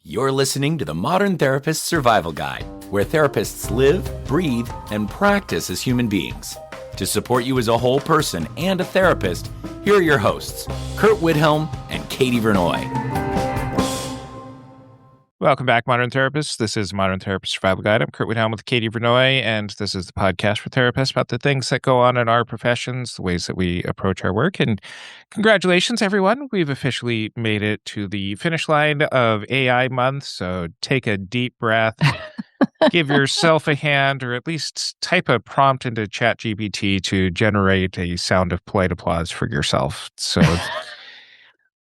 You're listening to the Modern Therapist Survival Guide, where therapists live, breathe, and practice as human beings. To support you as a whole person and a therapist, here are your hosts, Curt Widhalm and Katie Vernoy. Welcome back, Modern Therapists. This is Modern Therapist Survival Guide. I'm Curt Widhalm with Katie Vernoy, and this is the podcast for therapists about the things that go on in our professions, the ways that we approach our work. And congratulations, everyone. We've officially made it to the finish line of AI month, so take a deep breath, give yourself a hand, or at least type a prompt into ChatGPT to generate a sound of polite applause for yourself. So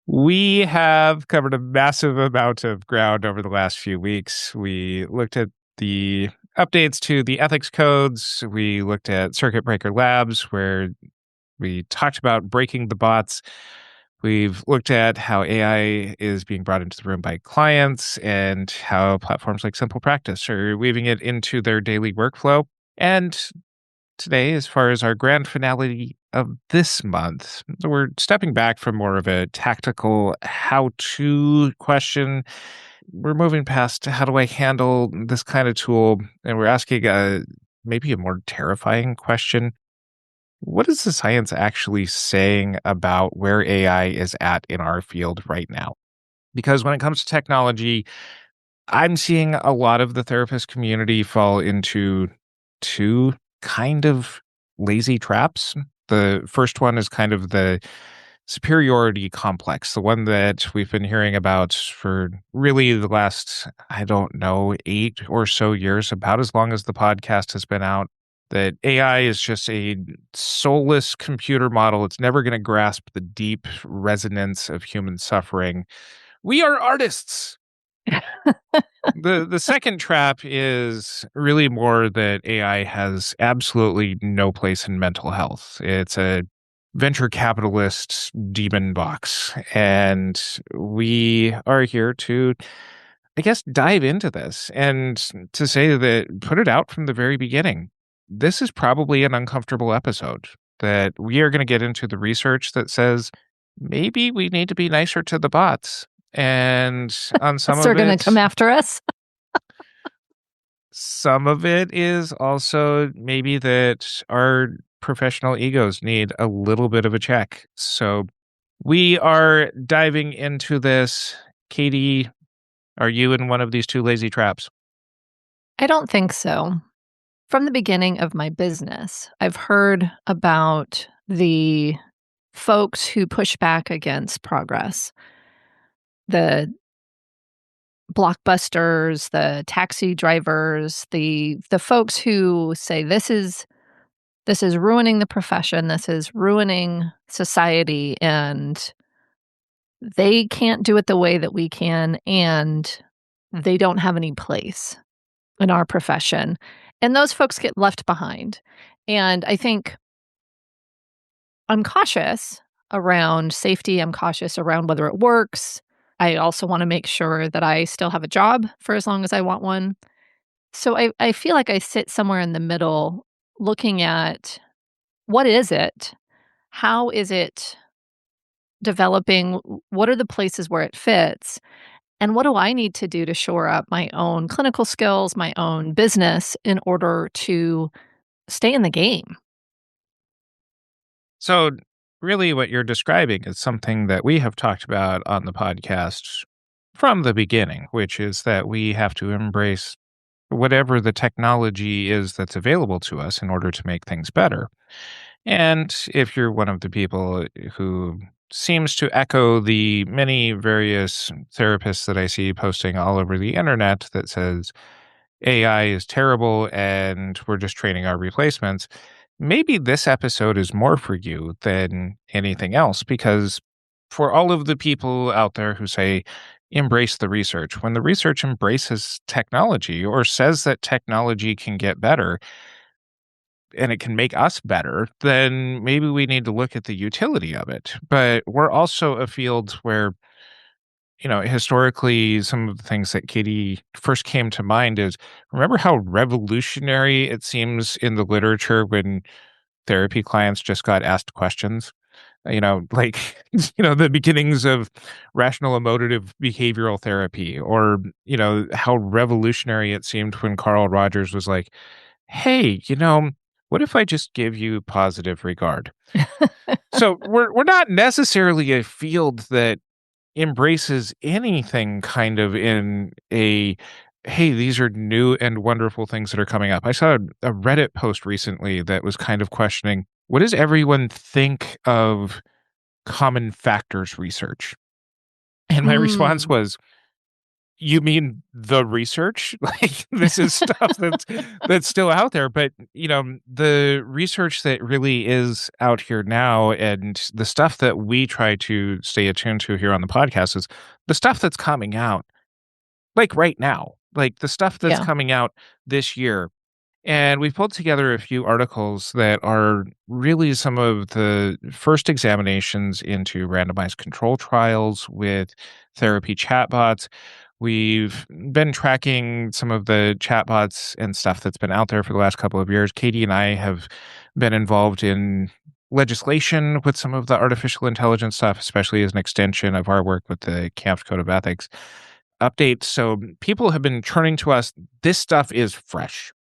we have covered a massive amount of ground over the last few weeks. We looked at the updates to the ethics codes. We looked at Circuit Breaker Labs, where we talked about breaking the bots. We've looked at how AI is being brought into the room by clients and how platforms like Simple Practice are weaving it into their daily workflow. And today, as far as our grand finale of this month, we're stepping back from more of a tactical how-to question. We're moving past how do I handle this kind of tool, and we're asking maybe a more terrifying question. What is the science actually saying about where AI is at in our field right now? Because when it comes to technology, I'm seeing a lot of the therapist community fall into two kind of lazy traps. The first one is kind of the superiority complex, the one that we've been hearing about for really the last, 8 or so years, about as long as the podcast has been out, that AI is just a soulless computer model. It's never going to grasp the deep resonance of human suffering. We are artists. The second trap is really more that AI has absolutely no place in mental health. It's a venture capitalist demon box. And we are here to, dive into this and to say that, put it out from the very beginning. This is probably an uncomfortable episode, that we are going to get into the research that says maybe we need to be nicer to the bots. And on some of it, they're going to come after us. Some of it is also maybe that our professional egos need a little bit of a check. So we are diving into this. Katie, are you in one of these two lazy traps? I don't think so. From the beginning of my business, I've heard about the folks who push back against progress. The blockbusters, the taxi drivers, the folks who say this is ruining the profession, this is ruining society, and they can't do it the way that we can, and they don't have any place in our profession. And those folks get left behind. And I think I'm cautious around safety. I'm cautious around whether it works. I also want to make sure that I still have a job for as long as I want one. So I feel like I sit somewhere in the middle looking at what is it? How is it developing? What are the places where it fits? And what do I need to do to shore up my own clinical skills, my own business, in order to stay in the game? So really what you're describing is something that we have talked about on the podcast from the beginning, which is that we have to embrace whatever the technology is that's available to us in order to make things better. And if you're one of the people who seems to echo the many various therapists that I see posting all over the internet that says AI is terrible and we're just training our replacements, maybe this episode is more for you than anything else, because for all of the people out there who say, embrace the research, when the research embraces technology or says that technology can get better and it can make us better, then maybe we need to look at the utility of it. But we're also a field where, historically, some of the things that Katie first came to mind is, remember how revolutionary it seems in the literature when therapy clients just got asked questions? like, the beginnings of rational emotive behavioral therapy, or, how revolutionary it seemed when Carl Rogers was like, hey, what if I just give you positive regard? So we're not necessarily a field that embraces anything kind of in a, hey, these are new and wonderful things that are coming up. I saw a Reddit post recently that was kind of questioning, what does everyone think of common factors research? And my response Mm, was, you mean the research? Like, this is stuff that's still out there, but, the research that really is out here now, and the stuff that we try to stay attuned to here on the podcast, is the stuff that's coming out, like, right now, like, the stuff that's yeah. coming out this year. And we've pulled together a few articles that are really some of the first examinations into randomized control trials with therapy chatbots. We've been tracking some of the chatbots and stuff that's been out there for the last couple of years. Katie and I have been involved in legislation with some of the artificial intelligence stuff, especially as an extension of our work with the CAMP Code of Ethics updates. So people have been turning to us. This stuff is fresh.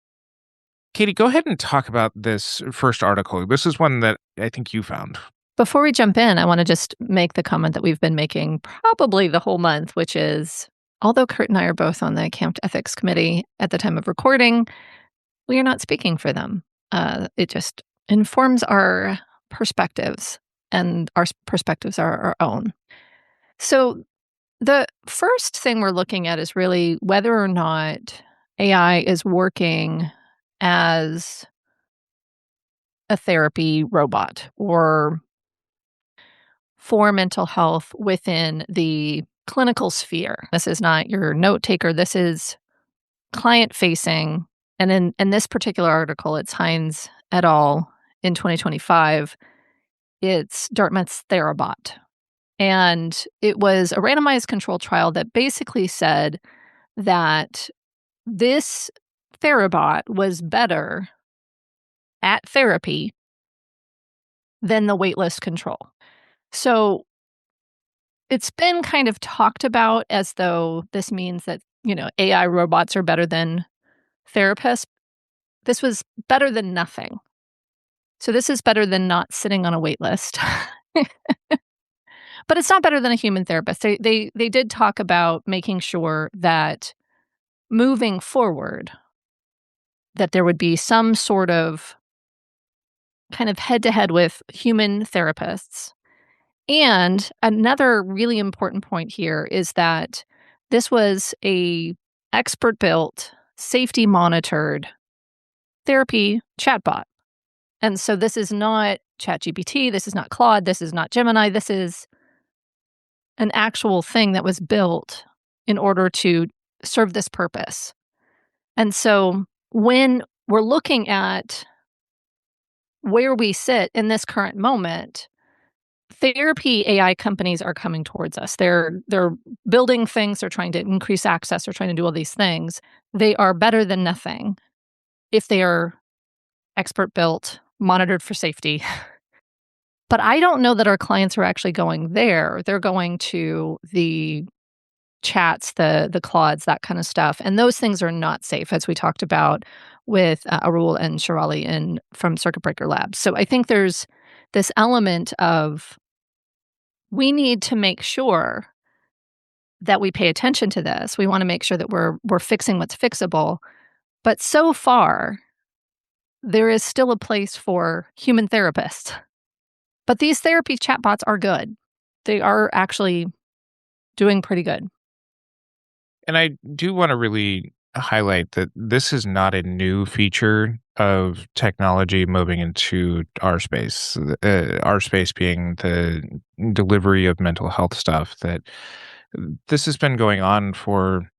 Katie, go ahead and talk about this first article. This is one that I think you found. Before we jump in, I want to just make the comment that we've been making probably the whole month, which is although Curt and I are both on the Camp Ethics Committee at the time of recording, we are not speaking for them. It just informs our perspectives, and our perspectives are our own. So, the first thing we're looking at is really whether or not AI is working as a therapy robot or for mental health within the clinical sphere. This is not your note taker. This is client facing. And in this particular article, it's Hines et al. In 2025. It's Dartmouth Therabot. And it was a randomized control trial that basically said that this Therabot was better at therapy than the waitlist control. So it's been kind of talked about as though this means that, AI robots are better than therapists. This was better than nothing. So this is better than not sitting on a wait list. But it's not better than a human therapist. They did talk about making sure that moving forward, that there would be some sort of kind of head-to-head with human therapists. And another really important point here is that this was a expert-built, safety-monitored therapy chatbot. And so this is not ChatGPT, this is not Claude, this is not Gemini, this is an actual thing that was built in order to serve this purpose. And so when we're looking at where we sit in this current moment, therapy AI companies are coming towards us. They're building things, they're trying to increase access, they're trying to do all these things. They are better than nothing if they are expert built, monitored for safety. But I don't know that our clients are actually going there. They're going to the chats, the Claudes, that kind of stuff. And those things are not safe, as we talked about with Arul and Shirali from Circuit Breaker Labs. So I think there's this element of we need to make sure that we pay attention to this. We want to make sure that we're fixing what's fixable. But so far, there is still a place for human therapists. But these therapy chatbots are good. They are actually doing pretty good. And I do want to really highlight that this is not a new feature of technology moving into our space being the delivery of mental health stuff, that this has been going on for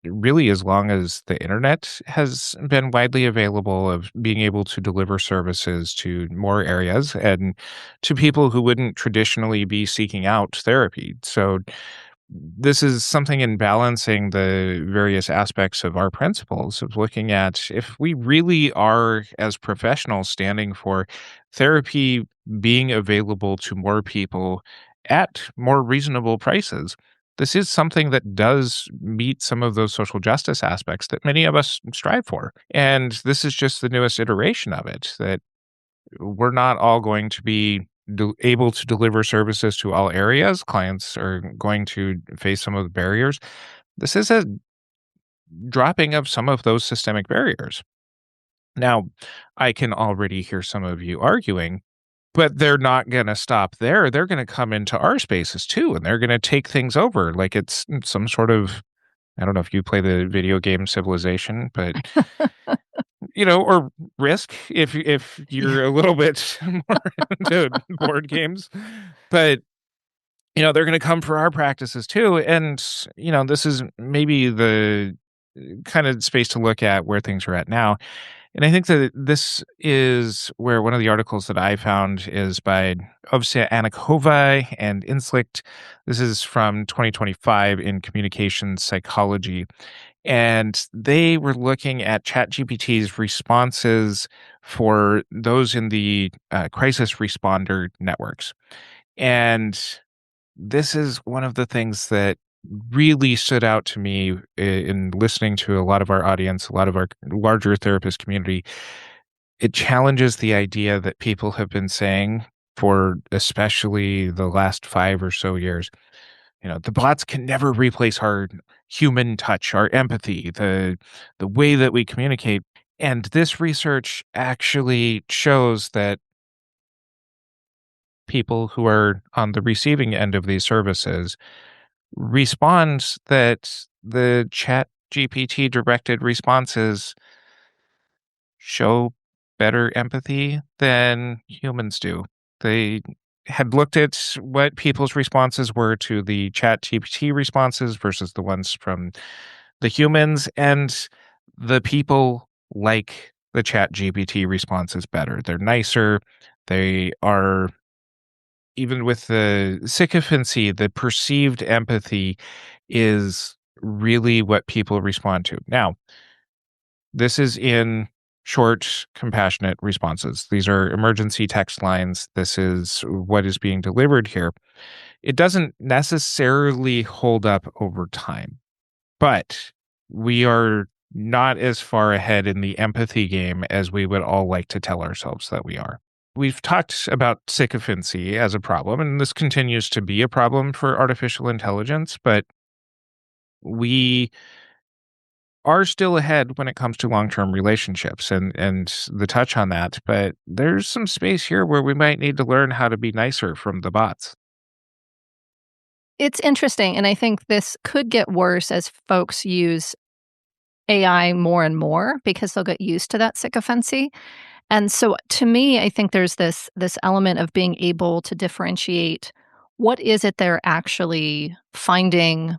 really as long as the internet has been widely available, of being able to deliver services to more areas and to people who wouldn't traditionally be seeking out therapy. So this is something in balancing the various aspects of our principles, of looking at if we really are, as professionals, standing for therapy being available to more people at more reasonable prices. This is something that does meet some of those social justice aspects that many of us strive for. And this is just the newest iteration of it, that we're not all going to be able to deliver services to all areas. Clients are going to face some of the barriers. This is a dropping of some of those systemic barriers. Now, I can already hear some of you arguing, but they're not going to stop there. They're going to come into our spaces too, and they're going to take things over like it's some sort of, I don't know if you play the video game Civilization, but or Risk if Yeah. you're a little bit more into board games. But they're going to come for our practices too, and this is maybe the kind of space to look at where things are at now. And I think that this is where one of the articles that I found is by Ovsya Anakova and Inslicht. This is from 2025 in Communications Psychology. And they were looking at ChatGPT's responses for those in the crisis responder networks. And this is one of the things that really stood out to me in listening to a lot of our audience, a lot of our larger therapist community. It challenges the idea that people have been saying for especially the last 5 or so years. The bots can never replace our human touch, our empathy, the way that we communicate. And this research actually shows that people who are on the receiving end of these services respond that the chat GPT directed responses show better empathy than humans do. They had looked at what people's responses were to the chat GPT responses versus the ones from the humans, and the people like the chat GPT responses better. They're nicer. They are, even with the sycophancy, the perceived empathy is really what people respond to. Now, this is in short, compassionate responses. These are emergency text lines. This is what is being delivered here. It doesn't necessarily hold up over time, but we are not as far ahead in the empathy game as we would all like to tell ourselves that we are. We've talked about sycophancy as a problem, and this continues to be a problem for artificial intelligence, but we are still ahead when it comes to long-term relationships and the touch on that, but there's some space here where we might need to learn how to be nicer from the bots. It's interesting, and I think this could get worse as folks use AI more and more because they'll get used to that sycophancy. And so to me, I think there's this element of being able to differentiate what is it they're actually finding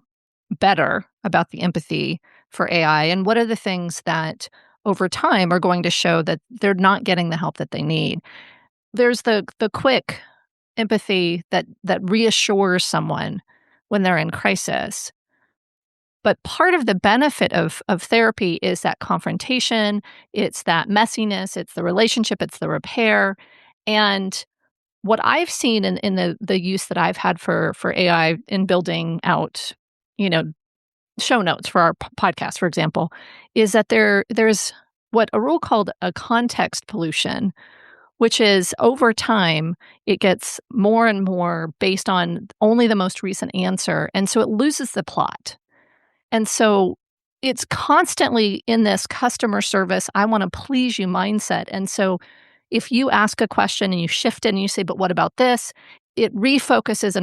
better about the empathy for AI, and what are the things that over time are going to show that they're not getting the help that they need. There's the quick empathy that reassures someone when they're in crisis. But part of the benefit of therapy is that confrontation, it's that messiness, it's the relationship, it's the repair. And what I've seen in the use that I've had for AI in building out, you know, show notes for our podcast, for example, is that there's what a rule called a context pollution, which is over time, it gets more and more based on only the most recent answer. And so it loses the plot. And so it's constantly in this customer service, I want to please you mindset. And so if you ask a question and you shift it and you say, but what about this? It refocuses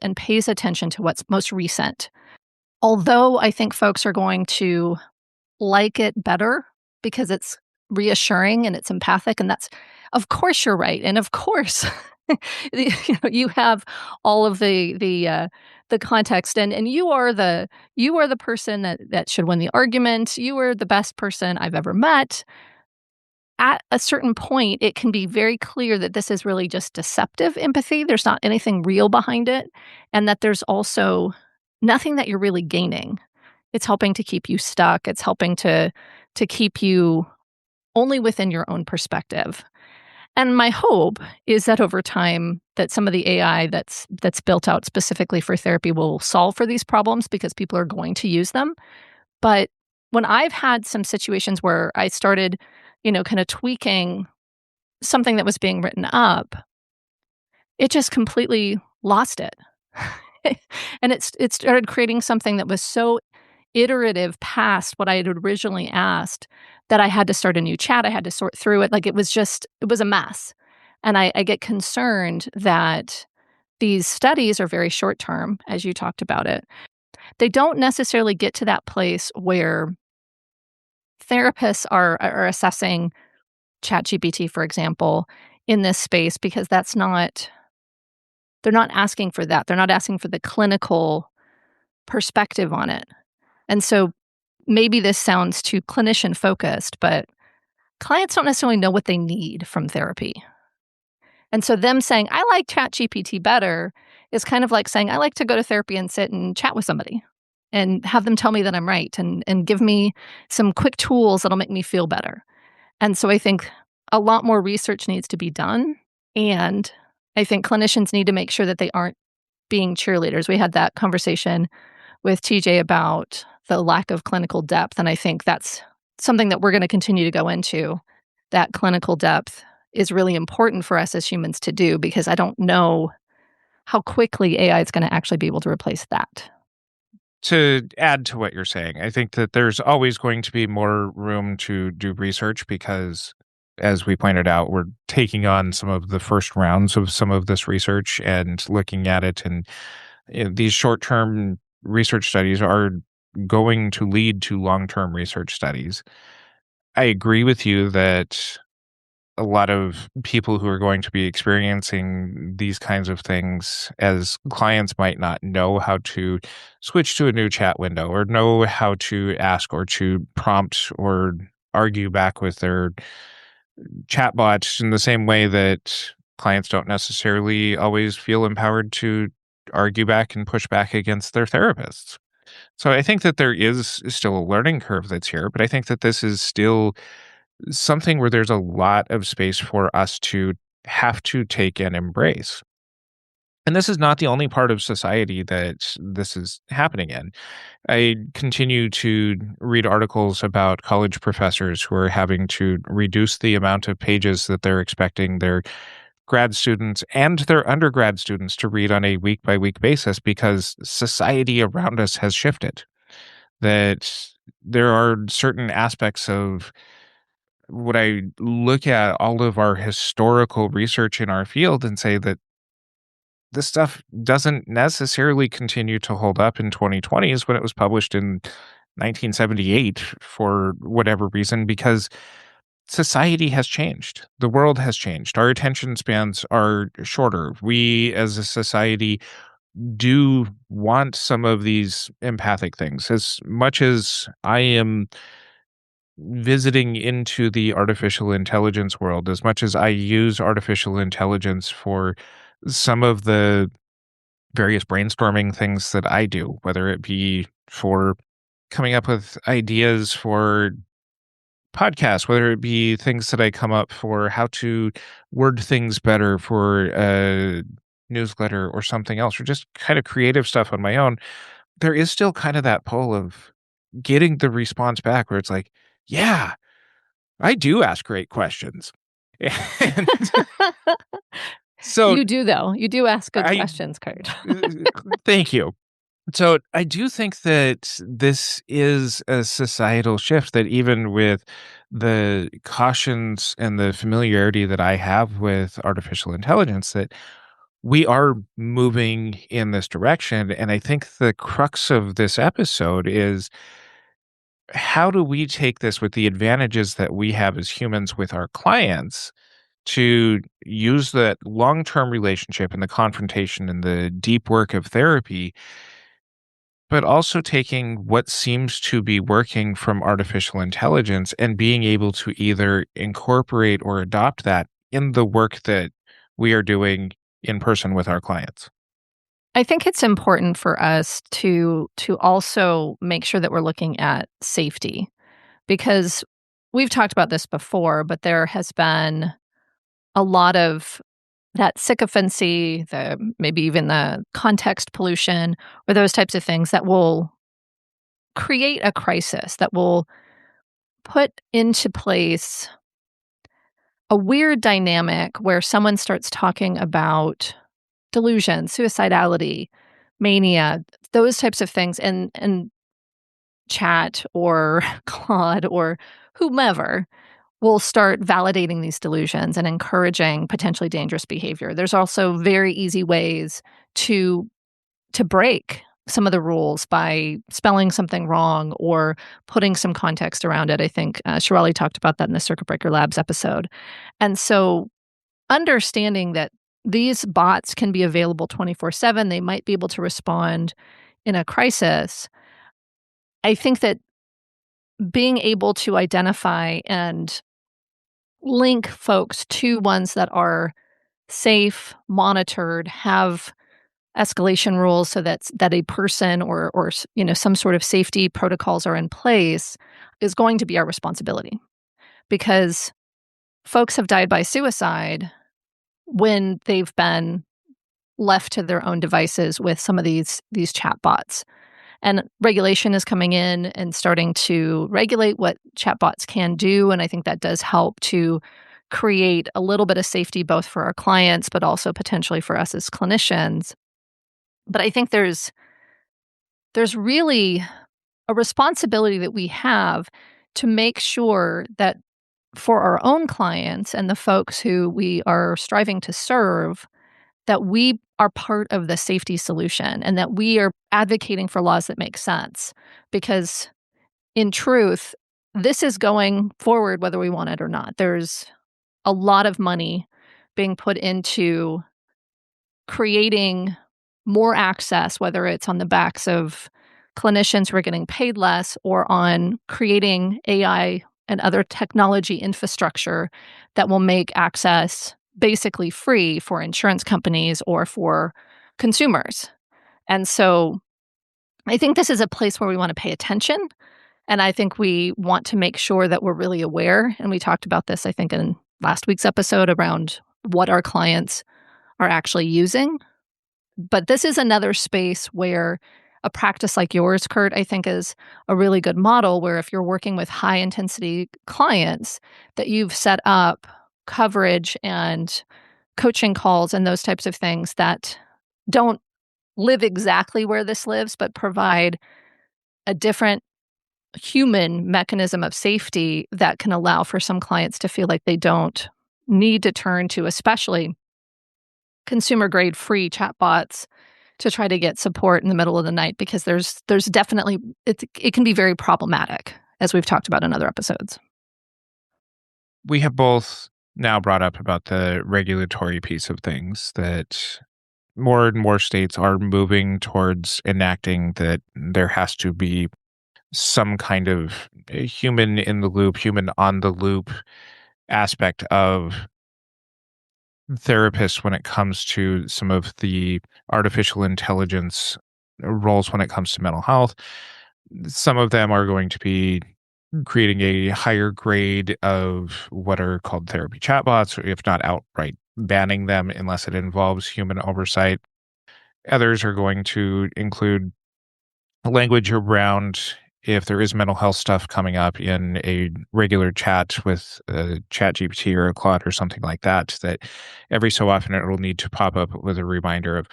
and pays attention to what's most recent. Although I think folks are going to like it better because it's reassuring and it's empathic, and that's, of course, you're right, and of course, you have all of the context, and you are the person that should win the argument. You are the best person I've ever met. At a certain point, it can be very clear that this is really just deceptive empathy. There's not anything real behind it, and that there's also nothing that you're really gaining. It's helping to keep you stuck. It's helping to keep you only within your own perspective. And my hope is that over time that some of the AI that's built out specifically for therapy will solve for these problems because people are going to use them. But when I've had some situations where I started, kind of tweaking something that was being written up, it just completely lost it. And it started creating something that was so iterative past what I had originally asked that I had to start a new chat. I had to sort through it. Like it was a mess. And I get concerned that these studies are very short term, as you talked about it. They don't necessarily get to that place where therapists are assessing ChatGPT, for example, in this space because they're not asking for that. They're not asking for the clinical perspective on it. And so maybe this sounds too clinician focused, but clients don't necessarily know what they need from therapy. And so them saying, I like ChatGPT better is kind of like saying, I like to go to therapy and sit and chat with somebody and have them tell me that I'm right and give me some quick tools that'll make me feel better. And so I think a lot more research needs to be done. And I think clinicians need to make sure that they aren't being cheerleaders. We had that conversation with TJ about the lack of clinical depth. And I think that's something that we're going to continue to go into. That clinical depth is really important for us as humans to do because I don't know how quickly AI is going to actually be able to replace that. To add to what you're saying, I think that there's always going to be more room to do research because, as we pointed out, we're taking on some of the first rounds of some of this research and looking at it. And these short-term research studies are going to lead to long-term research studies. I agree with you that a lot of people who are going to be experiencing these kinds of things as clients might not know how to switch to a new chat window or know how to ask or to prompt or argue back with their chatbot in the same way that clients don't necessarily always feel empowered to argue back and push back against their therapists. So I think that there is still a learning curve that's here, but I think that this is still something where there's a lot of space for us to have to take and embrace. And this is not the only part of society that this is happening in. I continue to read articles about college professors who are having to reduce the amount of pages that they're expecting their grad students and their undergrad students to read on a week by week basis because society around us has shifted. That there are certain aspects of would I look at all of our historical research in our field and say that this stuff doesn't necessarily continue to hold up in 2020s when it was published in 1978 for whatever reason, because society has changed. The world has changed. Our attention spans are shorter. We as a society do want some of these empathic things. As much as I am visiting into the artificial intelligence world, as much as I use artificial intelligence for some of the various brainstorming things that I do, whether it be for coming up with ideas for podcasts, whether it be things that I come up for how to word things better for a newsletter or something else, or just kind of creative stuff on my own, there is still kind of that pull of getting the response back where it's like, yeah, I do ask great questions. And so You do, though. You do ask good I questions, Curt. thank you. So I do think that this is a societal shift that even with the cautions and the familiarity that I have with artificial intelligence, that we are moving in this direction. And I think the crux of this episode is how do we take this with the advantages that we have as humans with our clients to use that long-term relationship and the confrontation and the deep work of therapy, but also taking what seems to be working from artificial intelligence and being able to either incorporate or adopt that in the work that we are doing in person with our clients. I think it's important for us to also make sure that we're looking at safety because we've talked about this before, but there has been a lot of that sycophancy, maybe even the context pollution, or those types of things that will create a crisis, that will put into place a weird dynamic where someone starts talking about delusion, suicidality, mania, those types of things, and chat or Claude or whomever will start validating these delusions and encouraging potentially dangerous behavior. There's also very easy ways to break some of the rules by spelling something wrong or putting some context around it. I think Shirali talked about that in the Circuit Breaker Labs episode. And so understanding that these bots can be available 24/7, they might be able to respond in a crisis. I think that being able to identify and link folks to ones that are safe, monitored, have escalation rules so that a person or some sort of safety protocols are in place is going to be our responsibility, because folks have died by suicide when they've been left to their own devices with some of these chatbots. And regulation is coming in and starting to regulate what chatbots can do, and I think that does help to create a little bit of safety both for our clients but also potentially for us as clinicians. But I think there's really a responsibility that we have to make sure that for our own clients and the folks who we are striving to serve, that we are part of the safety solution and that we are advocating for laws that make sense. Because in truth, this is going forward whether we want it or not. There's a lot of money being put into creating more access, whether it's on the backs of clinicians who are getting paid less or on creating AI and other technology infrastructure that will make access basically free for insurance companies or for consumers. And so I think this is a place where we want to pay attention. And I think we want to make sure that we're really aware. And we talked about this, I think, in last week's episode around what our clients are actually using. But this is another space where a practice like yours, Curt, I think is a really good model, where if you're working with high intensity clients, that you've set up coverage and coaching calls and those types of things that don't live exactly where this lives, but provide a different human mechanism of safety that can allow for some clients to feel like they don't need to turn to, especially consumer grade free chatbots, to try to get support in the middle of the night, because there's definitely it can be very problematic, as we've talked about in other episodes. We have both now brought up about the regulatory piece of things, that more and more states are moving towards enacting that there has to be some kind of human in the loop, human on the loop aspect of therapists when it comes to some of the artificial intelligence roles when it comes to mental health. Some of them are going to be creating a higher grade of what are called therapy chatbots, or if not outright banning them unless it involves human oversight. Others are going to include language around if there is mental health stuff coming up in a regular chat with a chat GPT or a Claude or something like that, that every so often it will need to pop up with a reminder of,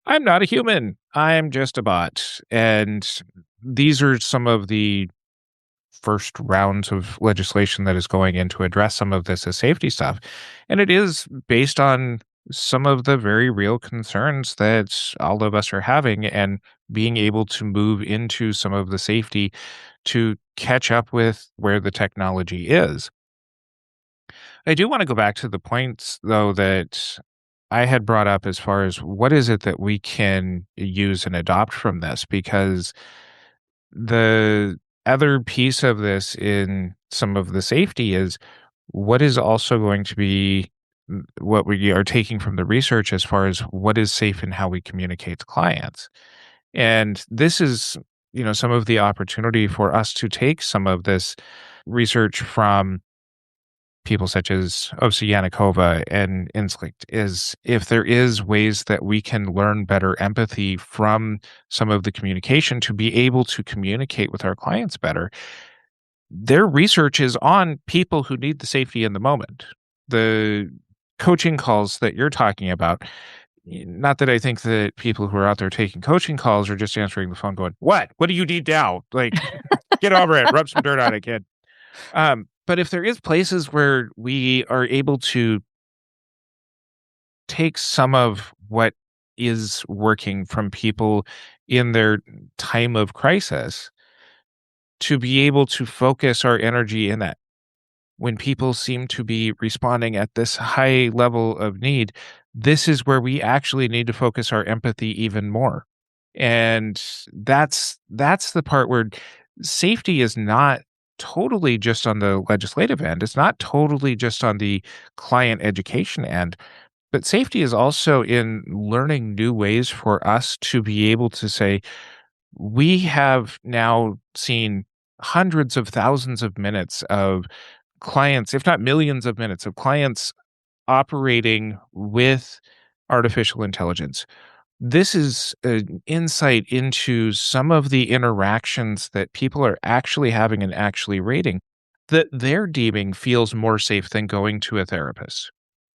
I'm not a human, I'm just a bot. And these are some of the first rounds of legislation that is going in to address some of this as safety stuff. And it is based on some of the very real concerns that all of us are having, and being able to move into some of the safety to catch up with where the technology is. I do want to go back to the points, though, that I had brought up as far as what is it that we can use and adopt from this, because the other piece of this in some of the safety is what is also going to be what we are taking from the research as far as what is safe and how we communicate to clients. And this is, some of the opportunity for us to take some of this research from people such as Ovsyannikova and Inslicht is if there is ways that we can learn better empathy from some of the communication to be able to communicate with our clients better. Their research is on people who need the safety in the moment. The coaching calls that you're talking about, not that I think that people who are out there taking coaching calls are just answering the phone going, "What? What do you need now? Like, get over it. Rub some dirt on it, kid." But if there is places where we are able to take some of what is working from people in their time of crisis to be able to focus our energy in that. When people seem to be responding at this high level of need, this is where we actually need to focus our empathy even more. And that's the part where safety is not totally just on the legislative end. It's not totally just on the client education end, but safety is also in learning new ways for us to be able to say, we have now seen hundreds of thousands of minutes of clients, if not millions of minutes of clients operating with artificial intelligence. This is an insight into some of the interactions that people are actually having and actually rating that they're deeming feels more safe than going to a therapist.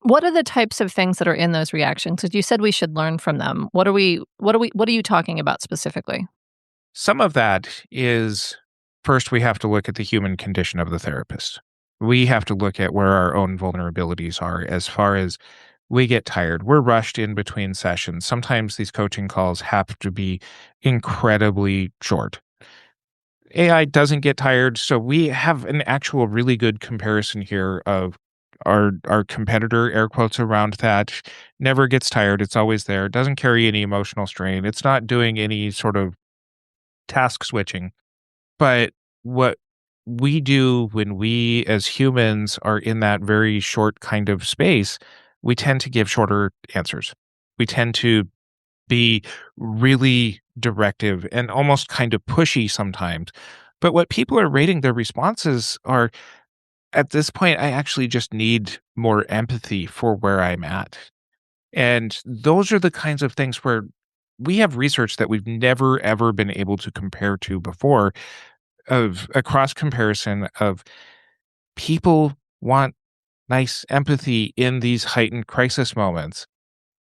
What are the types of things that are in those reactions? Because you said we should learn from them. What are you talking about specifically? Some of that is first, we have to look at the human condition of the therapist. We have to look at where our own vulnerabilities are as far as we get tired. We're rushed in between sessions. Sometimes these coaching calls have to be incredibly short. AI doesn't get tired, so we have an actual really good comparison here of our competitor, air quotes around that, never gets tired. It's always there. Doesn't carry any emotional strain. It's not doing any sort of task switching. But what we do when we as humans are in that very short kind of space, we tend to give shorter answers. We tend to be really directive and almost kind of pushy sometimes. But what people are rating their responses are, at this point, I actually just need more empathy for where I'm at. And those are the kinds of things where we have research that we've never ever been able to compare to before, of a cross comparison of people want nice empathy in these heightened crisis moments.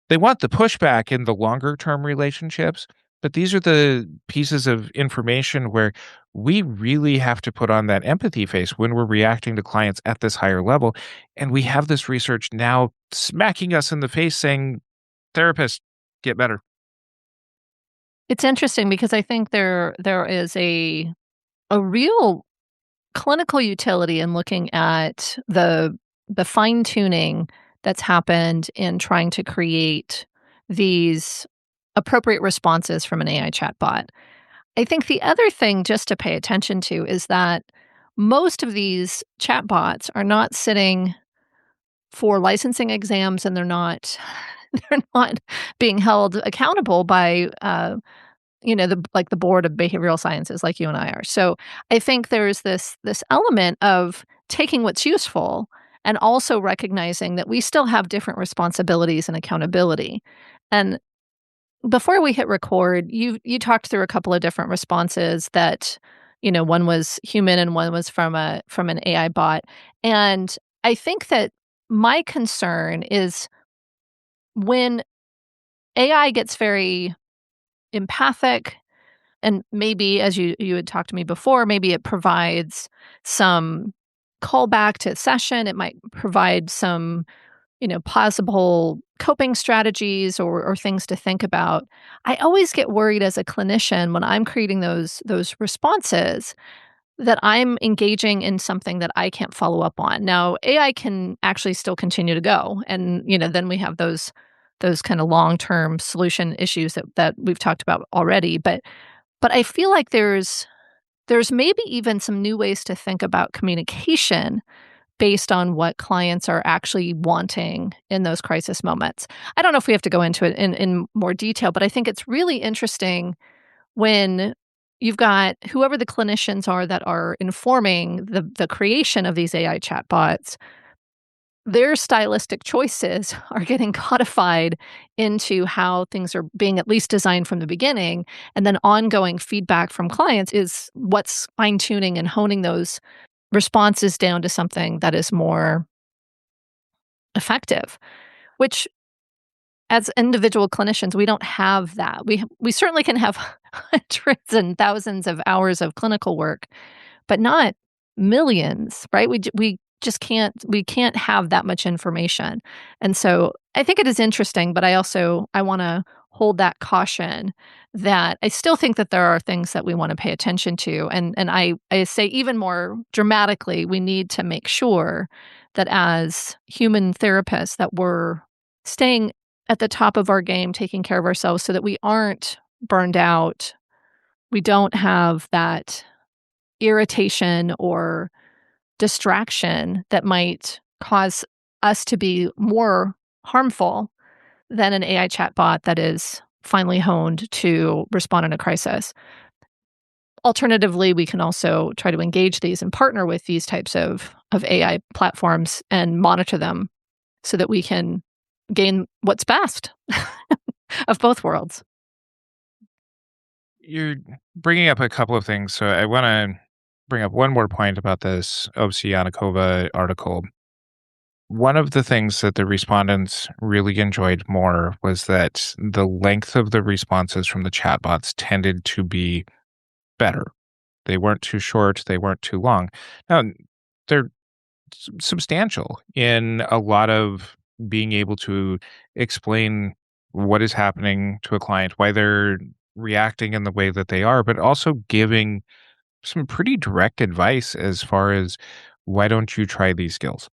They want the pushback in the longer term relationships, but these are the pieces of information where we really have to put on that empathy face when we're reacting to clients at this higher level. And we have this research now smacking us in the face saying, therapists, get better. It's interesting because I think there is a real clinical utility in looking at the fine-tuning that's happened in trying to create these appropriate responses from an AI chatbot. I think the other thing just to pay attention to is that most of these chatbots are not sitting for licensing exams, and they're not they're not being held accountable by the board of behavioral sciences like you and I are. So I think there's this element of taking what's useful and also recognizing that we still have different responsibilities and accountability. And before we hit record, you talked through a couple of different responses that, one was human and one was from an AI bot. And I think that my concern is when AI gets very empathic, and maybe, as you had talked to me before, maybe it provides some callback to session. It might provide some, possible coping strategies or things to think about. I always get worried as a clinician when I'm creating those responses that I'm engaging in something that I can't follow up on. Now, AI can actually still continue to go, and then we have those kind of long-term solution issues that we've talked about already. But I feel like there's maybe even some new ways to think about communication based on what clients are actually wanting in those crisis moments. I don't know if we have to go into it in more detail, but I think it's really interesting when you've got whoever the clinicians are that are informing the creation of these AI chatbots, their stylistic choices are getting codified into how things are being at least designed from the beginning. And then ongoing feedback from clients is what's fine-tuning and honing those responses down to something that is more effective, which as individual clinicians, we don't have that. We certainly can have hundreds and thousands of hours of clinical work, but not millions, right? We just can't have that much information. And so I think it is interesting, but I want to hold that caution that I still think that there are things that we want to pay attention to. And I say even more dramatically, we need to make sure that as human therapists that we're staying at the top of our game, taking care of ourselves so that we aren't burned out. We don't have that irritation or distraction that might cause us to be more harmful than an AI chatbot that is finely honed to respond in a crisis. Alternatively, we can also try to engage these and partner with these types of AI platforms and monitor them so that we can gain what's best of both worlds. You're bringing up a couple of things, so I want to bring up one more point about this Ovsiannikova article. One of the things that the respondents really enjoyed more was that the length of the responses from the chatbots tended to be better. They weren't too short, they weren't too long. Now, they're substantial in a lot of being able to explain what is happening to a client, why they're reacting in the way that they are, but also giving some pretty direct advice as far as why don't you try these skills?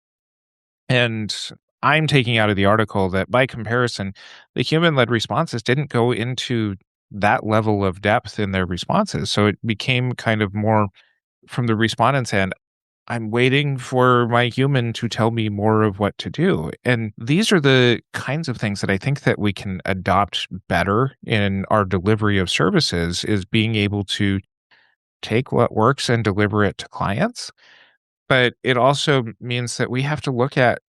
And I'm taking out of the article that by comparison, the human led responses didn't go into that level of depth in their responses. So it became kind of more from the respondent's end. I'm waiting for my human to tell me more of what to do. And these are the kinds of things that I think that we can adopt better in our delivery of services is being able to take what works and deliver it to clients. But it also means that we have to look at,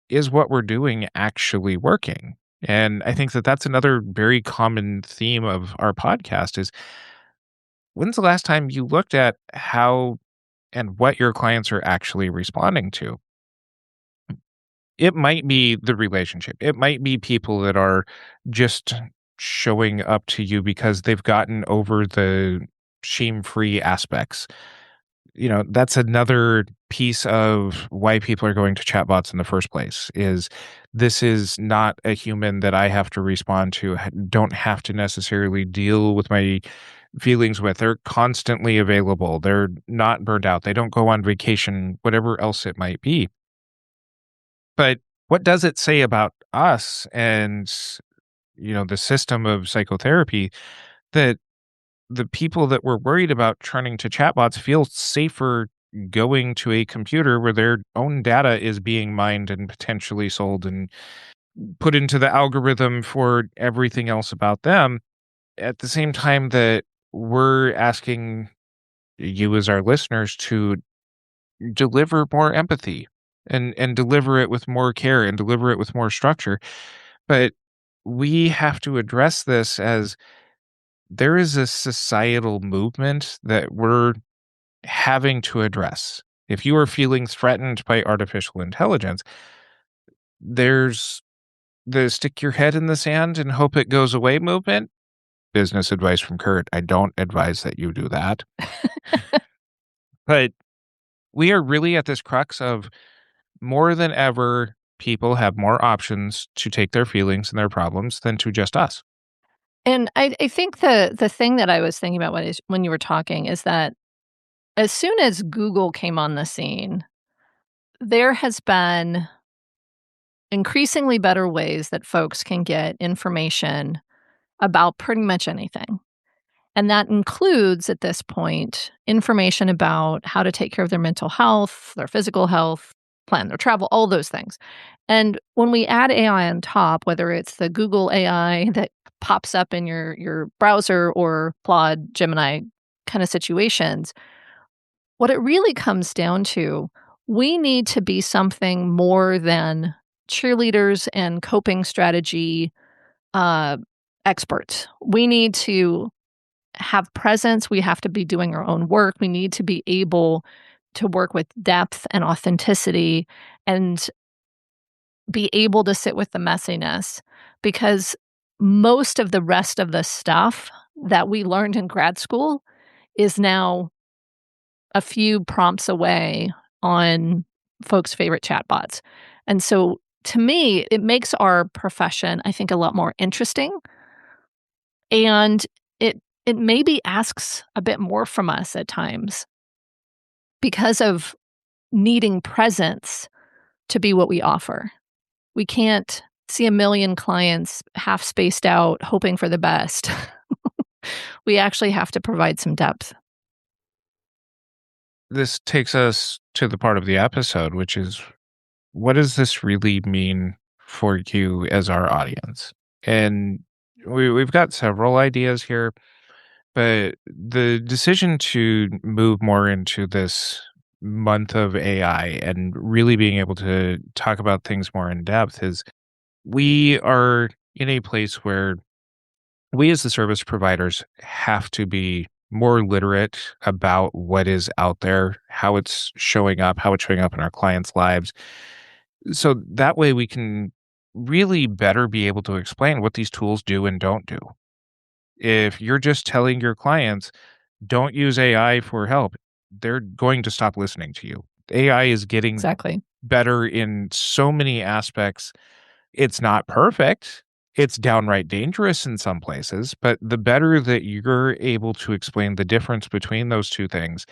is what we're doing actually working? And I think that that's another very common theme of our podcast is when's the last time you looked at how and what your clients are actually responding to? It might be the relationship. It might be people that are just showing up to you because they've gotten over the shame-free aspects. That's another piece of why people are going to chatbots in the first place is this is not a human that I have to respond to, don't have to necessarily deal with my feelings with. They're constantly available. They're not burned out. They don't go on vacation, whatever else it might be. But what does it say about us and, the system of psychotherapy that the people that were worried about turning to chatbots feel safer going to a computer where their own data is being mined and potentially sold and put into the algorithm for everything else about them at the same time that we're asking you as our listeners to deliver more empathy and deliver it with more care and deliver it with more structure. But we have to address this as there is a societal movement that we're having to address. If you are feeling threatened by artificial intelligence, there's the stick your head in the sand and hope it goes away movement. Business advice from Curt. I don't advise that you do that. But we are really at this crux of more than ever, people have more options to take their feelings and their problems than to just us. And I think the thing that I was thinking about when you were talking is that as soon as Google came on the scene, there has been increasingly better ways that folks can get information about pretty much anything. And that includes, at this point, information about how to take care of their mental health, their physical health, plan their travel, all those things. And when we add AI on top, whether it's the Google AI that pops up in your browser or Claude, Gemini kind of situations, what it really comes down to, we need to be something more than cheerleaders and coping strategy experts. We need to have presence. We have to be doing our own work. We need to be able to work with depth and authenticity and be able to sit with the messiness, because most of the rest of the stuff that we learned in grad school is now a few prompts away on folks' favorite chatbots. And so to me, it makes our profession, I think, a lot more interesting. And it maybe asks a bit more from us at times because of needing presence to be what we offer. We can't see a million clients half spaced out, hoping for the best. We actually have to provide some depth. This takes us to the part of the episode, which is, what does this really mean for you as our audience? And we've got several ideas here, but the decision to move more into this month of AI and really being able to talk about things more in depth is, we are in a place where we as the service providers have to be more literate about what is out there, how it's showing up, how it's showing up in our clients' lives. So that way we can really better be able to explain what these tools do and don't do. If you're just telling your clients, don't use AI for help, they're going to stop listening to you. AI is getting Exactly. better in so many aspects. It's not perfect. It's downright dangerous in some places, but the better that you're able to explain the difference between those two things,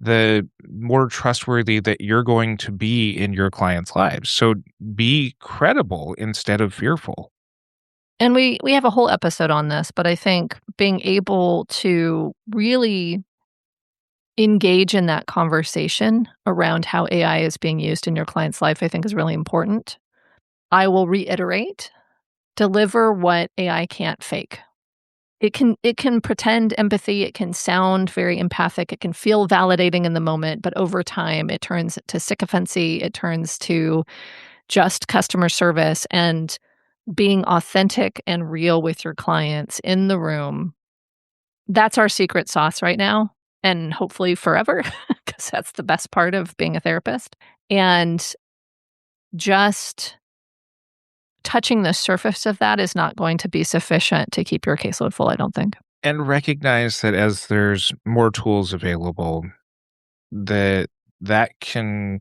the more trustworthy that you're going to be in your clients' lives. So be credible instead of fearful. And we have a whole episode on this, but I think being able to really engage in that conversation around how AI is being used in your client's life, I think is really important. I will reiterate, deliver what AI can't fake. It can pretend empathy, it can sound very empathic, it can feel validating in the moment, but over time it turns to sycophancy, it turns to just customer service, and being authentic and real with your clients in the room. That's our secret sauce right now, and hopefully forever, because that's the best part of being a therapist. And just touching the surface of that is not going to be sufficient to keep your caseload full, I don't think. And recognize that as there's more tools available, that that can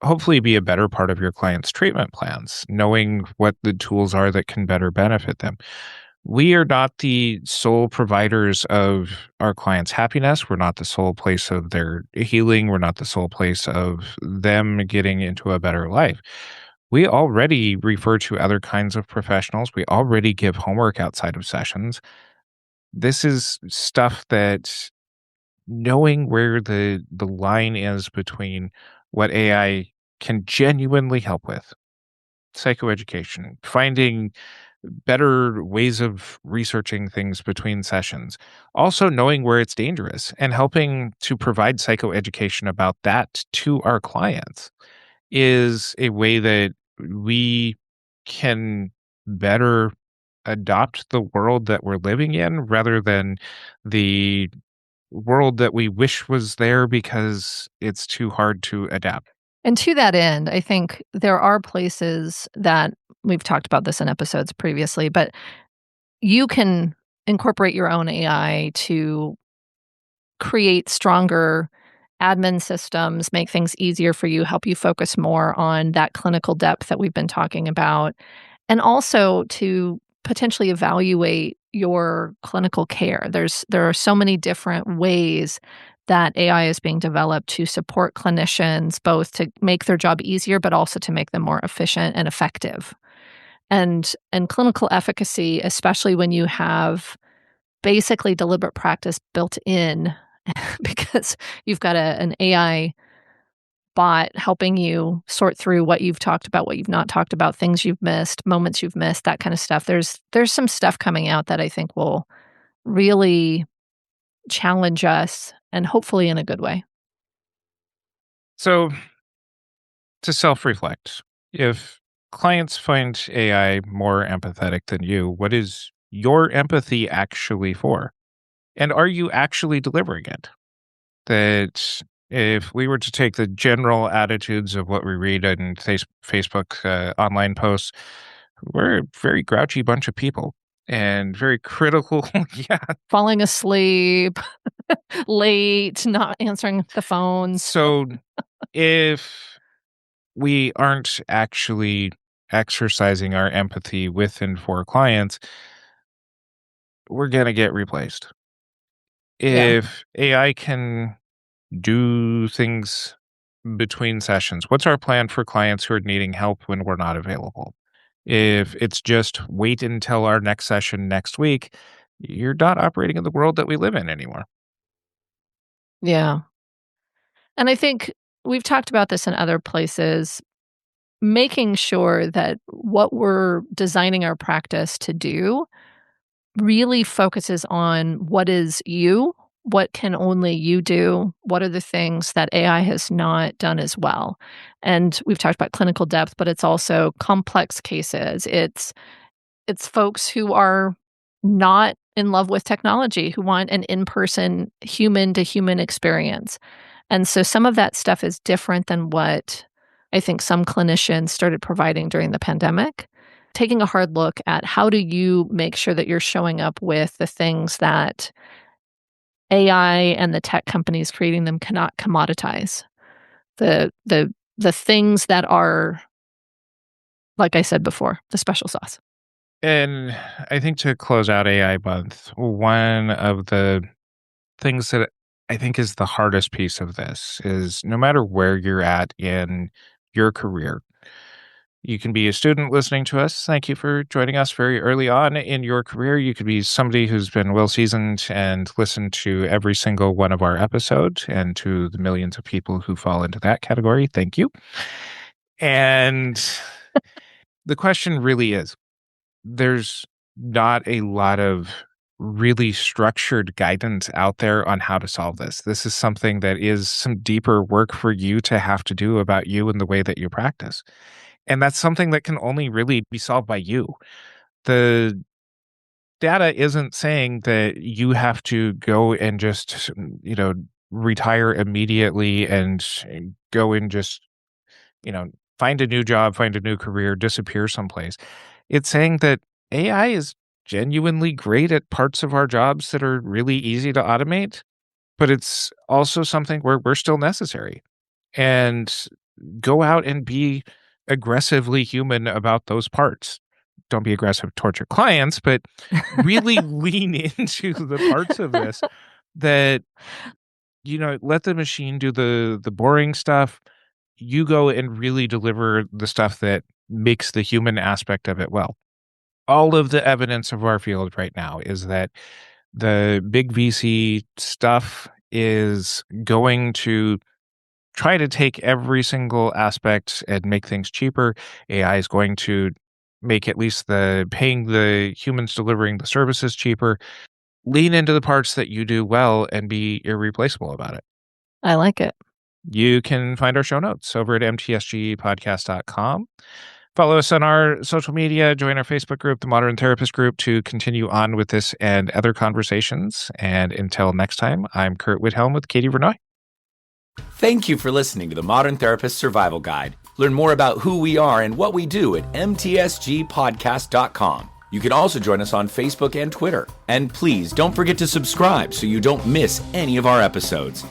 hopefully be a better part of your client's treatment plans, knowing what the tools are that can better benefit them. We are not the sole providers of our clients' happiness. We're not the sole place of their healing. We're not the sole place of them getting into a better life. We already refer to other kinds of professionals. We already give homework outside of sessions. This is stuff that, knowing where the line is between what AI can genuinely help with, psychoeducation, finding better ways of researching things between sessions, also knowing where it's dangerous and helping to provide psychoeducation about that to our clients, is a way that we can better adopt the world that we're living in, rather than the world that we wish was there because it's too hard to adapt. And to that end, I think there are places that we've talked about this in episodes previously, but you can incorporate your own AI to create stronger admin systems, make things easier for you, help you focus more on that clinical depth that we've been talking about, and also to potentially evaluate your clinical care. There are so many different ways that AI is being developed to support clinicians, both to make their job easier, but also to make them more efficient and effective. And clinical efficacy, especially when you have basically deliberate practice built in, because you've got an AI bot helping you sort through what you've talked about, what you've not talked about, things you've missed, moments you've missed, that kind of stuff. There's some stuff coming out that I think will really challenge us, and hopefully in a good way. So to self-reflect. If clients find AI more empathetic than you, what is your empathy actually for? And are you actually delivering it? That if we were to take the general attitudes of what we read in Facebook online posts, we're a very grouchy bunch of people and very critical. Yeah. Falling asleep, late, not answering the phones. So if we aren't actually exercising our empathy with and for clients, we're going to get replaced. Yeah. If AI can do things between sessions, what's our plan for clients who are needing help when we're not available? If it's just wait until our next session next week, you're not operating in the world that we live in anymore. Yeah. And I think we've talked about this in other places, making sure that what we're designing our practice to do really focuses on what is you, what can only you do, what are the things that AI has not done as well. And we've talked about clinical depth, but it's also complex cases. It's folks who are not in love with technology, who want an in-person human to human experience. And so some of that stuff is different than what I think some clinicians started providing during the pandemic. Taking a hard look at how do you make sure that you're showing up with the things that AI and the tech companies creating them cannot commoditize. The things that are, like I said before, the special sauce. And I think to close out AI month, one of the things that I think is the hardest piece of this is no matter where you're at in your career, you can be a student listening to us. Thank you for joining us very early on in your career. You could be somebody who's been well seasoned and listened to every single one of our episodes, and to the millions of people who fall into that category, thank you. And the question really is, there's not a lot of really structured guidance out there on how to solve this. This is something that is some deeper work for you to have to do about you and the way that you practice. And that's something that can only really be solved by you. The data isn't saying that you have to go and just, retire immediately and go and just, find a new job, find a new career, disappear someplace. It's saying that AI is genuinely great at parts of our jobs that are really easy to automate, but it's also something where we're still necessary. And go out and be aggressively human about those parts. Don't be aggressive towards your clients, but really lean into the parts of this that, let the machine do the boring stuff. You go and really deliver the stuff that makes the human aspect of it well. All of the evidence of our field right now is that the big VC stuff is going to try to take every single aspect and make things cheaper. AI is going to make at least the paying the humans delivering the services cheaper. Lean into the parts that you do well and be irreplaceable about it. I like it. You can find our show notes over at mtsgpodcast.com. Follow us on our social media, join our Facebook group, the Modern Therapist Group, to continue on with this and other conversations. And until next time, I'm Curt Widhalm with Katie Vernoy. Thank you for listening to the Modern Therapist Survival Guide. Learn more about who we are and what we do at mtsgpodcast.com. You can also join us on Facebook and Twitter. And please don't forget to subscribe so you don't miss any of our episodes.